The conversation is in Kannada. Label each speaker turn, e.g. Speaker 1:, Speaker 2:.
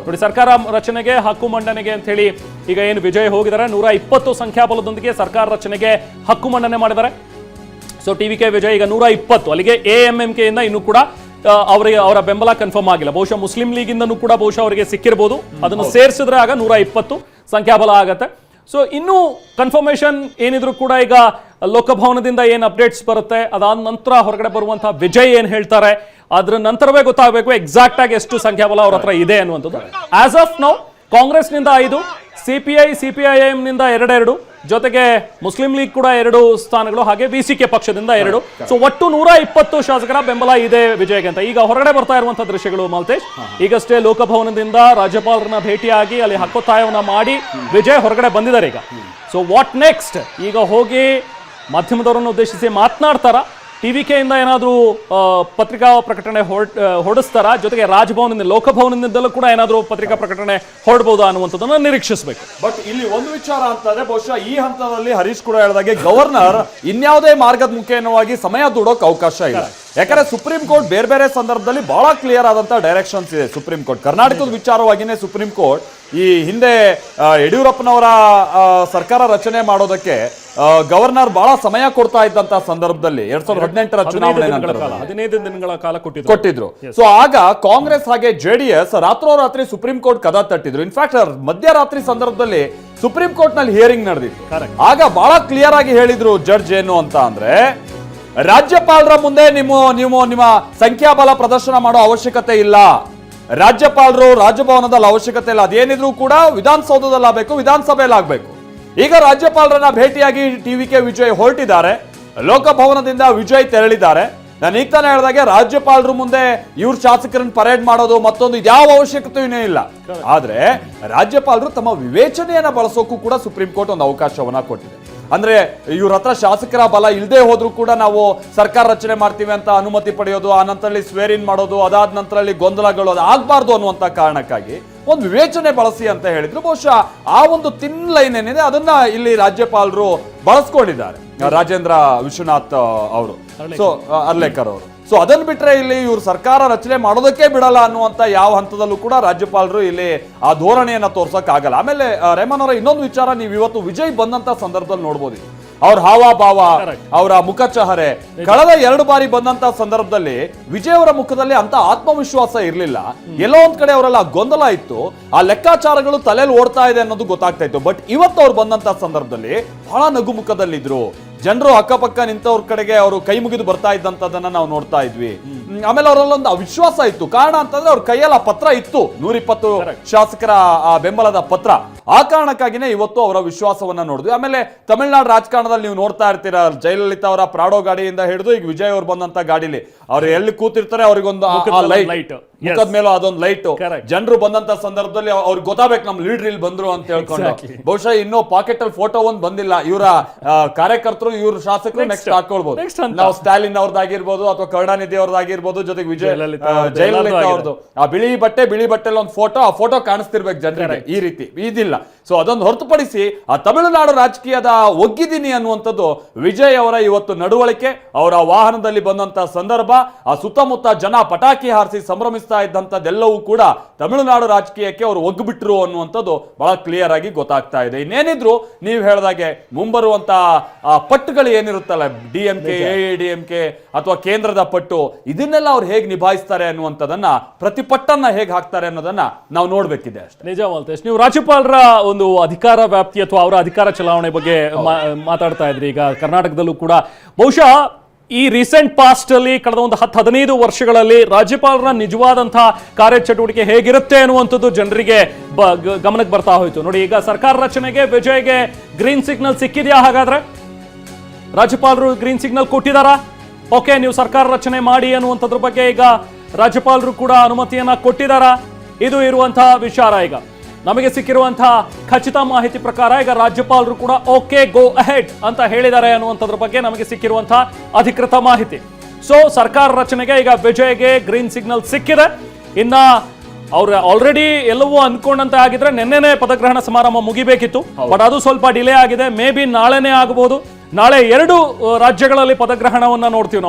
Speaker 1: ನೋಡಿ, ಸರ್ಕಾರ ರಚನೆಗೆ ಹಕ್ಕು ಮಂಡನೆಗೆ ಅಂತ ಹೇಳಿ ಈಗ ಏನು ವಿಜಯ್ ಹೋಗಿದ್ದಾರೆ, 120 ಸಂಖ್ಯಾಬಲದೊಂದಿಗೆ ಸರ್ಕಾರ ರಚನೆಗೆ ಹಕ್ಕು ಮಂಡನೆ ಮಾಡಿದ್ದಾರೆ. ಸೊ ಟಿವಿಕೆ ವಿಜಯ್ ಈಗ 120, ಅಲ್ಲಿಗೆ AMMK ಇಂದ ಇನ್ನೂ ಕೂಡ ಅವರ ಬೆಂಬಲ ಕನ್ಫರ್ಮ್ ಆಗಿಲ್ಲ. ಬಹುಶಃ ಮುಸ್ಲಿಂ ಲೀಗ್ ಇಂದನೂ ಕೂಡ ಬಹುಶಃ ಅವರಿಗೆ ಸಿಕ್ಕಿರಬಹುದು. ಅದನ್ನು ಸೇರಿಸಿದ್ರೆ ಆಗ 120 ಸಂಖ್ಯಾಬಲ ಆಗತ್ತೆ. ಸೊ ಇನ್ನೂ ಕನ್ಫರ್ಮೇಶನ್ ಏನಿದ್ರು ಕೂಡ ಈಗ ಲೋಕಭವನದಿಂದ ಏನು ಅಪ್ಡೇಟ್ಸ್ ಬರುತ್ತೆ, ಅದಾದ ನಂತರ ಹೊರಗಡೆ ಬರುವಂತಹ ವಿಜಯ್ ಏನ್ ಹೇಳ್ತಾರೆ, ಅದ್ರ ನಂತರವೇ ಗೊತ್ತಾಗಬೇಕು ಎಕ್ಸಾಕ್ಟ್ ಆಗಿ ಎಷ್ಟು ಸಂಖ್ಯಾಬಲ ಅವ್ರ ಹತ್ರ ಇದೆ ಅನ್ನುವಂಥದ್ದು. ಆಸ್ ಆಫ್ ನೌ ಕಾಂಗ್ರೆಸ್ನಿಂದ 5, CPIM ನಿಂದ 2, ಜೊತೆಗೆ ಮುಸ್ಲಿಂ ಲೀಗ್ ಕೂಡ 2 ಸ್ಥಾನಗಳು, ಹಾಗೆ VCK ಪಕ್ಷದಿಂದ 2. ಸೊ ಒಟ್ಟು 120 ಶಾಸಕರ ಬೆಂಬಲ ಇದೆ ವಿಜಯ್ಗೆ ಅಂತ ಈಗ ಹೊರಗಡೆ ಬರ್ತಾ ಇರುವಂತಹ ದೃಶ್ಯಗಳು. ಮಲ್ತೇಶ್, ಈಗಷ್ಟೇ ಲೋಕಭವನದಿಂದ ರಾಜ್ಯಪಾಲರನ್ನ ಭೇಟಿಯಾಗಿ ಅಲ್ಲಿ ಹಕ್ಕೊತ್ತಾಯವನ್ನ ಮಾಡಿ ವಿಜಯ್ ಹೊರಗಡೆ ಬಂದಿದ್ದಾರೆ ಈಗ. So what next? ಈಗ ಹೋಗಿ ಮಾಧ್ಯಮದವರನ್ನು ಉದ್ದೇಶಿಸಿ ಮಾತನಾಡ್ತಾರ, TVK ಇಂದ ಏನಾದರೂ ಪತ್ರಿಕಾ ಪ್ರಕಟಣೆ ಹೊರಡಿಸ್ತಾರ, ಜೊತೆಗೆ ರಾಜಭವನದಿಂದ ಲೋಕಭವನದಿಂದಲೂ ಕೂಡ ಏನಾದರೂ ಪತ್ರಿಕಾ ಪ್ರಕಟಣೆ ಹೊರಡಬಹುದಾ ಅನ್ನುವಂಥದ್ದನ್ನ ನಿರೀಕ್ಷಿಸಬೇಕು.
Speaker 2: ಬಟ್ ಇಲ್ಲಿ ಒಂದು ವಿಚಾರ ಅಂತಂದ್ರೆ, ಬಹುಶಃ ಈ ಹಂತದಲ್ಲಿ ಹರೀಶ್ ಕೂಡ ಹೇಳಿದಾಗೆ ಗವರ್ನರ್ ಇನ್ಯಾವುದೇ ಮಾರ್ಗದಮುಖೇನವಾಗಿ ಸಮಯ ದೂಡೋಕೆ ಅವಕಾಶ ಇಲ್ಲ. ಯಾಕಂದ್ರೆ ಸುಪ್ರೀಂ ಕೋರ್ಟ್ ಬೇರೆ ಬೇರೆ ಸಂದರ್ಭದಲ್ಲಿ ಬಹಳ ಕ್ಲಿಯರ್ ಆದಂತ ಡೈರೆಕ್ಷನ್ಸ್ ಇದೆ. ಸುಪ್ರೀಂ ಕೋರ್ಟ್ ಕರ್ನಾಟಕದ ವಿಚಾರವಾಗಿನೇ ಸುಪ್ರೀಂ ಕೋರ್ಟ್ ಈ ಹಿಂದೆ ಯಡಿಯೂರಪ್ಪನವರ ಸರ್ಕಾರ ರಚನೆ ಮಾಡೋದಕ್ಕೆ ಗವರ್ನರ್ ಬಹಳ ಸಮಯ ಕೊಡ್ತಾ ಇದ್ದಂತ ಸಂದರ್ಭದಲ್ಲಿ 2018ರ ಚುನಾವಣೆ ನಂತರ
Speaker 1: 15 ದಿನಗಳ ಕಾಲ
Speaker 2: ಕೊಟ್ಟಿದ್ರು. ಸೊ ಆಗ ಕಾಂಗ್ರೆಸ್ ಹಾಗೆ JDS ರಾತ್ರೋರಾತ್ರಿ ಸುಪ್ರೀಂ ಕೋರ್ಟ್ ಕದ ತಟ್ಟಿದ್ರು. ಇನ್ಫ್ಯಾಕ್ಟ್ ಮಧ್ಯರಾತ್ರಿ ಸಂದರ್ಭದಲ್ಲಿ ಸುಪ್ರೀಂ ಕೋರ್ಟ್ ನಲ್ಲಿ ಹಿಯರಿಂಗ್ ನಡೆದಿತ್ತು. ಆಗ ಬಹಳ ಕ್ಲಿಯರ್ ಆಗಿ ಹೇಳಿದ್ರು ಜಡ್ಜ್ ಏನು ಅಂತ ಅಂದ್ರೆ, ರಾಜ್ಯಪಾಲರ ಮುಂದೆ ನಿಮ್ಮ ಸಂಖ್ಯಾಬಲ ಪ್ರದರ್ಶನ ಮಾಡೋ ಅವಶ್ಯಕತೆ ಇಲ್ಲ. ರಾಜ್ಯಪಾಲರು ರಾಜಭವನದಲ್ಲಿ ಅವಶ್ಯಕತೆ ಇಲ್ಲ. ಅದೇನಿದ್ರು ಕೂಡ ವಿಧಾನಸೌಧದಲ್ಲಿ ಆಗಬೇಕು, ವಿಧಾನಸಭೆಯಲ್ಲಿ ಆಗಬೇಕು. ಈಗ ರಾಜ್ಯಪಾಲರನ್ನ ಭೇಟಿಯಾಗಿ TVK ವಿಜಯ್ ಹೊರಟಿದ್ದಾರೆ, ಲೋಕಭವನದಿಂದ ವಿಜಯ್ ತೆರಳಿದ್ದಾರೆ. ನಾನು ಈಗ ತಾನೇ ಹೇಳಿದಾಗೆ ರಾಜ್ಯಪಾಲರ ಮುಂದೆ ಇವ್ರ ಶಾಸಕರನ್ನ ಪರೇಡ್ ಮಾಡೋದು ಮತ್ತೊಂದು ಇದ್ಯಾವ ಅವಶ್ಯಕತೆಯೂ ಇಲ್ಲ. ಆದ್ರೆ ರಾಜ್ಯಪಾಲರು ತಮ್ಮ ವಿವೇಚನೆಯನ್ನ ಬಳಸೋಕ್ಕೂ ಕೂಡ ಸುಪ್ರೀಂ ಕೋರ್ಟ್ ಒಂದು ಅವಕಾಶವನ್ನ ಕೊಟ್ಟಿದೆ. ಅಂದ್ರೆ ಇವ್ರ ಹತ್ರ ಶಾಸಕರ ಬಲ ಇಲ್ಲದೆ ಹೋದ್ರೂ ಕೂಡ ನಾವು ಸರ್ಕಾರ ರಚನೆ ಮಾಡ್ತೀವಿ ಅಂತ ಅನುಮತಿ ಪಡೆಯೋದು, ಆ ನಂತರದಲ್ಲಿ ಸ್ವೇರಿನ್ ಮಾಡೋದು, ಅದಾದ ನಂತರದಲ್ಲಿ ಗೊಂದಲಗಳು ಅದು ಆಗ್ಬಾರ್ದು ಅನ್ನುವಂತ ಕಾರಣಕ್ಕಾಗಿ ಒಂದು ವಿವೇಚನೆ ಬಳಸಿ ಅಂತ ಹೇಳಿದ್ರು. ಬಹುಶಃ ಆ ಒಂದು ತಿನ್ ಲೈನ್ ಏನಿದೆ ಅದನ್ನ ಇಲ್ಲಿ ರಾಜ್ಯಪಾಲರು ಬಳಸ್ಕೊಂಡಿದ್ದಾರೆ, ರಾಜೇಂದ್ರ ವಿಶ್ವನಾಥ್ ಅವರು, ಸೊ ಅರ್ಲೇಕರ್ ಅವರು. ಸೊ ಅದನ್ನ ಬಿಟ್ರೆ ಇಲ್ಲಿ ಇವ್ರು ಸರ್ಕಾರ ರಚನೆ ಮಾಡೋದಕ್ಕೆ ಬಿಡಲ್ಲ ಅನ್ನುವಂತ ಯಾವ ಹಂತದಲ್ಲೂ ಕೂಡ ರಾಜ್ಯಪಾಲರು ಇಲ್ಲಿ ಆ ಧೋರಣೆಯನ್ನ ತೋರ್ಸಕ್ ಆಗಲ್ಲ. ಆಮೇಲೆ ರೆಹಮಾನ್ ಅವರ ಇನ್ನೊಂದು ವಿಚಾರ, ನೀವು ಇವತ್ತು ವಿಜಯ್ ಬಂದಂತ ಸಂದರ್ಭದಲ್ಲಿ ನೋಡ್ಬೋದು, ಅವ್ರ ಹಾವಭಾವ, ಅವರ ಮುಖಚಹರೆ. ಕಳೆದ 2 ಬಾರಿ ಬಂದಂತ ಸಂದರ್ಭದಲ್ಲಿ ವಿಜಯ್ ಅವರ ಮುಖದಲ್ಲಿ ಅಂತ ಆತ್ಮವಿಶ್ವಾಸ ಇರಲಿಲ್ಲ. ಎಲ್ಲೋ ಒಂದ್ ಕಡೆ ಅವರೆಲ್ಲ ಗೊಂದಲ ಇತ್ತು, ಆ ಲೆಕ್ಕಾಚಾರಗಳು ತಲೆಯಲ್ಲಿ ಓಡ್ತಾ ಇದೆ ಅನ್ನೋದು ಗೊತ್ತಾಗ್ತಾ ಇತ್ತು. ಬಟ್ ಇವತ್ತು ಅವ್ರು ಬಂದಂತ ಸಂದರ್ಭದಲ್ಲಿ ಬಹಳ ನಗುಮುಖದಲ್ಲಿದ್ರು. ಜನರು ಅಕ್ಕಪಕ್ಕ ನಿಂತವ್ರ ಕಡೆಗೆ ಅವರು ಕೈ ಮುಗಿದು ಬರ್ತಾ ಇದ್ದಂತದನ್ನ ನಾವು ನೋಡ್ತಾ ಇದ್ವಿ. ಆಮೇಲೆ ಅವರಲ್ಲೊಂದು ವಿಶ್ವಾಸ ಇತ್ತು. ಕಾರಣ ಅಂತಂದ್ರೆ ಅವ್ರ ಕೈಯಲ್ಲಿ ಆ ಪತ್ರ ಇತ್ತು, 120 ಶಾಸಕರ ಬೆಂಬಲದ ಪತ್ರ. ಆ ಕಾರಣಕ್ಕಾಗಿನೇ ಇವತ್ತು ಅವರ ವಿಶ್ವಾಸವನ್ನ ನೋಡಿದ್ವಿ. ಆಮೇಲೆ ತಮಿಳುನಾಡು ರಾಜಕಾರಣದಲ್ಲಿ ನೀವು ನೋಡ್ತಾ ಇರ್ತೀರಾ, ಜಯಲಲಿತಾ ಅವರ ಪ್ರಾಡೋ ಗಾಡಿಯಿಂದ ಹಿಡಿದು ಈಗ ವಿಜಯ್ ಅವ್ರು ಬಂದಂತ ಗಾಡಿಲಿ ಅವ್ರು ಎಲ್ಲಿ ಕೂತಿರ್ತಾರೆ ಅವ್ರಿಗೊಂದು ಲೈಟ್, ಮುಖದ ಮೇಲೂ ಅದೊಂದು ಲೈಟ್. ಜನರು ಬಂದಂತ ಸಂದರ್ಭದಲ್ಲಿ ಅವ್ರಿಗೆ ಗೊತ್ತಾಗಬೇಕು ನಮ್ ಲೀಡರ್ ಇಲ್ಲಿ ಬಂದ್ರು ಅಂತ ಹೇಳ್ಕೊಂಡು. ಬಹುಶಃ ಇನ್ನೂ ಪಾಕೆಟ್ ಅಲ್ಲಿ ಫೋಟೋ ಒಂದು ಬಂದಿಲ್ಲ. ಇವರ ಕಾರ್ಯಕರ್ತರು, ಇವ್ರ ಶಾಸಕರು ನೆಕ್ಸ್ಟ್ ಹಾಕೊಳ್ಬಹುದು. ನಾವು ಸ್ಟಾಲಿನ್ ಅವ್ರದ್ದಾಗಿರ್ಬೋದು ಅಥವಾ ಕರುಣಾನಿಧಿ ಅವ್ರದ್ದಾಗಿರ್ಬೋದು, ಜೊತೆಗೆ ಜಯಲಲಿತಾ ಅವ್ರದ್ದು ಆ ಬಿಳಿ ಬಟ್ಟೆಲಿ ಒಂದು ಫೋಟೋ, ಆ ಫೋಟೋ ಕಾಣಿಸ್ತಿರ್ಬೇಕು ಜನರಿಗೆ. ಈ ರೀತಿ ಇದಿಲ್ಲ. ಸೊ ಅದೊಂದು ಹೊರತುಪಡಿಸಿ ಆ ತಮಿಳುನಾಡು ರಾಜಕೀಯದ ಒಗ್ಗಿದೀನಿ ಅನ್ನುವಂಥದ್ದು ವಿಜಯ್ ಅವರ ಇವತ್ತು ನಡವಳಿಕೆ, ಅವರ ವಾಹನದಲ್ಲಿ ಬಂದಂತ ಸಂದರ್ಭ, ಆ ಸುತ್ತಮುತ್ತ ಜನ ಪಟಾಕಿ ಹಾರಿಸಿ ಸಂಭ್ರಮಿಸ್ತಾ ಇದ್ದಂಥದ್ದೆಲ್ಲವೂ ಕೂಡ ತಮಿಳುನಾಡು ರಾಜಕೀಯಕ್ಕೆ ಅವರು ಒಗ್ಗಿಬಿಟ್ರು ಅನ್ನುವಂಥದ್ದು ಬಹಳ ಕ್ಲಿಯರ್ ಆಗಿ ಗೊತ್ತಾಗ್ತಾ ಇದೆ. ಇನ್ನೇನಿದ್ರು ನೀವು ಹೇಳಿದಾಗೆ ಮುಂಬರುವಂತ ಪಟ್ಟುಗಳು ಏನಿರುತ್ತಲ್ಲ, DMK, AIADMK ಅಥವಾ ಕೇಂದ್ರದ ಪಟ್ಟು, ಇದನ್ನೆಲ್ಲ ಅವ್ರು ಹೇಗೆ ನಿಭಾಯಿಸ್ತಾರೆ ಅನ್ನುವಂಥದ್ದನ್ನ, ಪ್ರತಿಪಟ್ಟನ್ನ ಹೇಗೆ ಹಾಕ್ತಾರೆ ಅನ್ನೋದನ್ನ ನಾವು ನೋಡ್ಬೇಕಿದೆ ಅಷ್ಟೇ.
Speaker 1: ನಿಜ ಮಲ್ತೇಶ್, ನೀವು ರಾಜ್ಯಪಾಲರ ಒಂದು ಅಧಿಕಾರ ವ್ಯಾಪ್ತಿ ಅಥವಾ ಅವರ ಅಧಿಕಾರ ಚಲಾವಣೆ ಬಗ್ಗೆ ಮಾತಾಡ್ತಾ ಇದ್ರಿ. ಈಗ ಕರ್ನಾಟಕದಲ್ಲೂ ಕೂಡ ಬಹುಶಃ ಈ ರೀಸೆಂಟ್ ಪಾಸ್ಟ್ ಅಲ್ಲಿ ಕಳೆದ ಒಂದು 10-15 ವರ್ಷಗಳಲ್ಲಿ ರಾಜ್ಯಪಾಲರ ನಿಜವಾದಂತಹ ಕಾರ್ಯಚಟುವಟಿಕೆ ಹೇಗಿರುತ್ತೆ ಅನ್ನುವಂಥದ್ದು ಜನರಿಗೆ ಗಮನಕ್ಕೆ ಬರ್ತಾ ಹೋಯ್ತು. ನೋಡಿ, ಈಗ ಸರ್ಕಾರ ರಚನೆಗೆ ವಿಜಯ್ಗೆ ಗ್ರೀನ್ ಸಿಗ್ನಲ್ ಸಿಕ್ಕಿದೆಯಾ? ಹಾಗಾದ್ರೆ ರಾಜ್ಯಪಾಲರು ಗ್ರೀನ್ ಸಿಗ್ನಲ್ ಕೊಟ್ಟಿದಾರಾ? ಓಕೆ, ನೀವು ಸರ್ಕಾರ ರಚನೆ ಮಾಡಿ ಅನ್ನುವಂಥದ್ರ ಬಗ್ಗೆ ಈಗ ರಾಜ್ಯಪಾಲರು ಕೂಡ ಅನುಮತಿಯನ್ನ ಕೊಟ್ಟಿದಾರಾ? ಇದು ಇರುವಂತಹ ವಿಚಾರ. ಈಗ ನಮಗೆ ಸಿಕ್ಕಿರುವಂತಹ ಖಚಿತ ಮಾಹಿತಿ ಪ್ರಕಾರ ಈಗ ರಾಜ್ಯಪಾಲರು ಕೂಡ ಓಕೆ ಗೋ ಅಹೆಡ್ ಅಂತ ಹೇಳಿದ್ದಾರೆ ಅನ್ನುವಂಥದ್ರ ಬಗ್ಗೆ ನಮಗೆ ಸಿಕ್ಕಿರುವಂತಹ ಅಧಿಕೃತ ಮಾಹಿತಿ. ಸೊ ಸರ್ಕಾರ ರಚನೆಗೆ ಈಗ ವಿಜಯ್ಗೆ ಗ್ರೀನ್ ಸಿಗ್ನಲ್ ಸಿಕ್ಕಿದೆ. ಇನ್ನ ಅವ್ರು ಆಲ್ರೆಡಿ ಎಲ್ಲವೂ ಅನ್ಕೊಂಡಂತೆ ಆಗಿದ್ರೆ ನಿನ್ನೆನೆ ಪದಗ್ರಹಣ ಸಮಾರಂಭ ಮುಗಿಬೇಕಿತ್ತು. ಬಟ್ ಅದು ಸ್ವಲ್ಪ ಡಿಲೇ ಆಗಿದೆ. ಮೇ ಬಿ ನಾಳೆನೇ ಆಗಬಹುದು. ನಾಳೆ 2 ರಾಜ್ಯಗಳಲ್ಲಿ ಪದಗ್ರಹಣವನ್ನ ನೋಡ್ತೀವಿ ನಾವು.